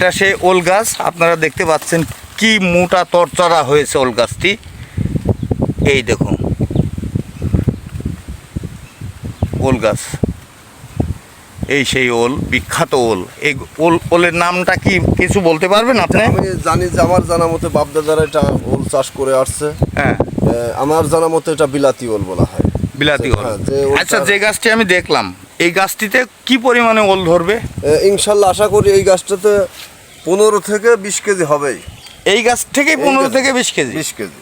এটা সেই ওল গাছ, আপনারা দেখতে পাচ্ছেন কি মোটা তরচরা হয়েছে ওল গাছটি। এই দেখুন ওল গাছ, এই সেই ওল, বিখ্যাত ওল। এই ওলের নামটা কি কিছু বলতে পারবেন আপনি? আমি জানি যে আমার জানা মতে বাপদাদারা এটা ওল চাষ করে আসছে। হ্যাঁ, আমার জানা মতে এটা বিলাতি ওল বলা হয়। বিলাতি ওল। হ্যাঁ, আচ্ছা, যে গাছটি আমি দেখলাম, এই গাছটিতে কি পরিমাণে ওল ধরবে? ইনশাল্লাহ আশা করি এই গাছটাতে 15 থেকে 20 কেজি হবেই। এই গাছ থেকে 15 থেকে 20 কেজি? 20 কেজি।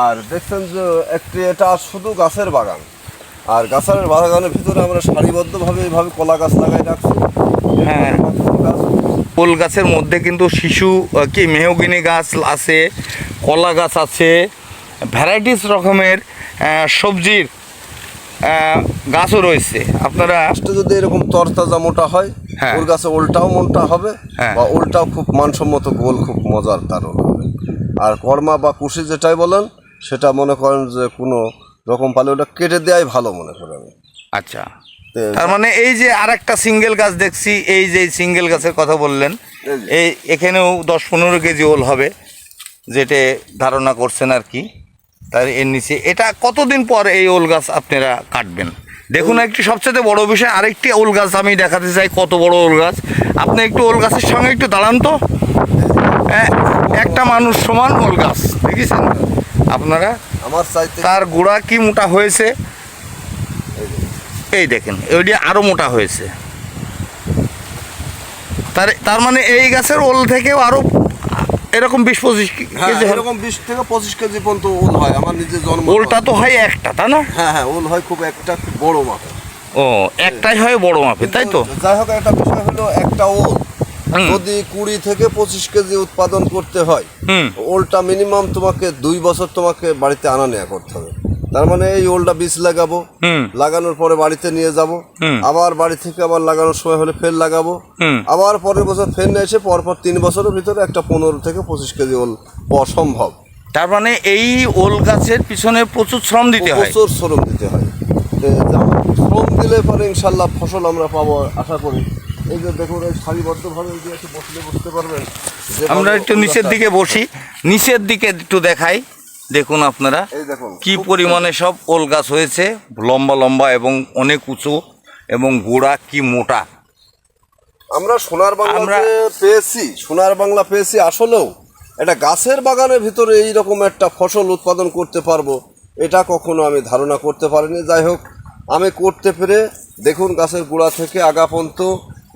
আর দেখছেন যে এটা শুধু গাছের বাগান, আর গাছের বাগানের ভিতরে আমরা সারিবদ্ধভাবে এইভাবে কলা গাছ লাগাই রাখছি। হ্যাঁ, ওল গাছের মধ্যে কিন্তু শিশু কি মেহগিনি গাছ আছে, কলা গাছ আছে, ভ্যারাইটিস রকমের সবজির গাছও রয়েছে। আপনারা যদি এরকম তরতাজা মোটা হয়, হ্যাঁ, ওর গাছে ওলটাও মোটা হবে, হ্যাঁ, বা ওলটাও খুব মানসম্মত গোল, খুব মজার তার ওল হবে। আর কর্মা বা কুশি যেটাই বলেন, সেটা মনে করেন যে কোনো রকম পালে ওটা কেটে দেওয়াই ভালো মনে করি আমি। আচ্ছা, তার মানে এই যে আরেকটা সিঙ্গেল গাছ দেখছি, এই যে সিঙ্গেল গাছের কথা বললেন, এই এখানেও 10-15 কেজি ওল হবে, যেটা ধারণা করছেন আর কি। তার এর নিচে এটা কতদিন পর এই ওল গাছ আপনারা কাটবেন? দেখুন, একটি সবচেয়ে বড় বিষয়, আরেকটি ওল গাছ আমি দেখাতে চাই। কত বড় ওল গাছ! আপনি একটু ওল গাছের সঙ্গে একটু দাঁড়ান তো। একটা মানুষ সমান ওল গাছ দেখেছেন আপনারা? আমার চাইতে তার গোড়া কি মোটা হয়েছে, এই দেখেন, ওইটা আরো মোটা হয়েছে। তার মানে এই গাছের ওল থেকেও আরো এরকম 20-25 কেজি, এরকম 20 থেকে 25 কেজি পর্যন্ত ওল হয়। আমার নিজের জন্ম। ওলটা তো হয় একটা, তাই না? হ্যাঁ হ্যাঁ, ওল হয় খুব একটা খুব বড় মাপের। ও, একটাই হয় বড় মাপের, তাই তো? যাই হোক, একটা বিষয় হলো, একটা ওল যদি 20 থেকে 25 কেজি উৎপাদন করতে হয়, ওলটা মিনিমাম তোমাকে 2 বছর তোমাকে বাড়িতে আনা নেওয়া করতে হবে। তার মানে এই ওলটা বীজ লাগাবো, লাগানোর পরে বাড়িতে নিয়ে যাব, আবার বাড়ি থেকে আবার লাগানোর সময় হলে ফের লাগাবো, আবার পরের বছর ফের নিয়ে এসে পরপর 3 বছরের ভিতরে একটা 15 থেকে 25 কেজি ওল পাওয়া সম্ভব। তার মানে এই ওল গাছের পিছনে প্রচুর শ্রম দিতে হয়। প্রচুর শ্রম দিতে হয়। শ্রম দিলে পরে ইনশাল্লাহ ফসল আমরা পাবো আশা করি। এই যে দেখুন, এই সারিবদ্ধভাবে একটু বসলে বুঝতে পারবেন। আমরা একটু নিচের দিকে বসি, নিচের দিকে একটু দেখাই। দেখুন আপনারা কি পরিমাণে সব ওল গাছ হয়েছে, লম্বা লম্বা এবং অনেক উঁচু, এবং গোড়া কি মোটা। আমরা সোনার বাংলা পেয়েছি, সোনার বাংলা পেয়েছি। আসলেও এটা গাছের বাগানের ভিতরে এইরকম একটা ফসল উৎপাদন করতে পারবো, এটা কখনো আমি ধারণা করতে পারিনি। যাই হোক, আমি করতে পেরে দেখুন, গাছের গোড়া থেকে আগা পর্যন্ত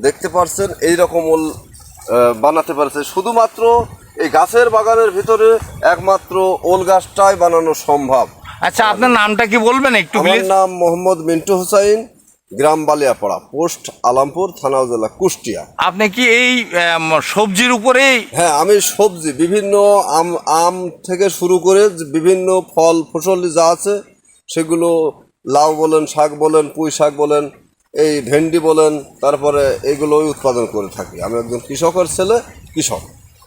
দেখতে পাচ্ছেন এইরকম ওল বানাতে পারছে। শুধুমাত্র এই গাছের বাগানের ভিতরে একমাত্র ওল গাছটাই বানানো সম্ভব। আচ্ছা, আপনার নামটা কি বলবেন একটু? আমার নাম মোহাম্মদ মিন্টু হুসাইন, গ্রাম বালিয়াপাড়া, পোস্ট আলামপুর, থানা জেলা কুষ্টিয়া। আপনি কি এই সবজির উপরেই? হ্যাঁ, আমি সবজি বিভিন্ন আম থেকে শুরু করে বিভিন্ন ফল ফসল যা আছে সেগুলো, লাউ বলেন, শাক বলেন, পুঁই শাক বলেন, এই ভেন্ডি বলেন, তারপরে এইগুলোই উৎপাদন করে থাকি। আমি একজন কৃষকের ছেলে, কৃষক।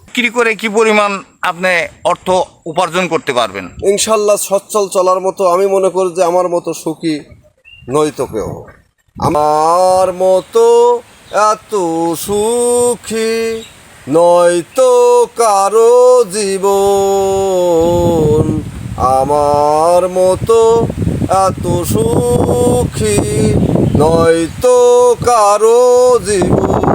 বিক্রি করে কি পরিমাণ আপনি অর্থ উপার্জন করতে পারবেন? ইনশাল্লাহ সচ্ছল চলার মতো আমি মনে করি যে আমার মতো সুখী নয়তো কেউ। আমার মতো এত সুখী নয়তো কারো জীবন, আমার মতো এত সুখী নয়তো কারো জীবন।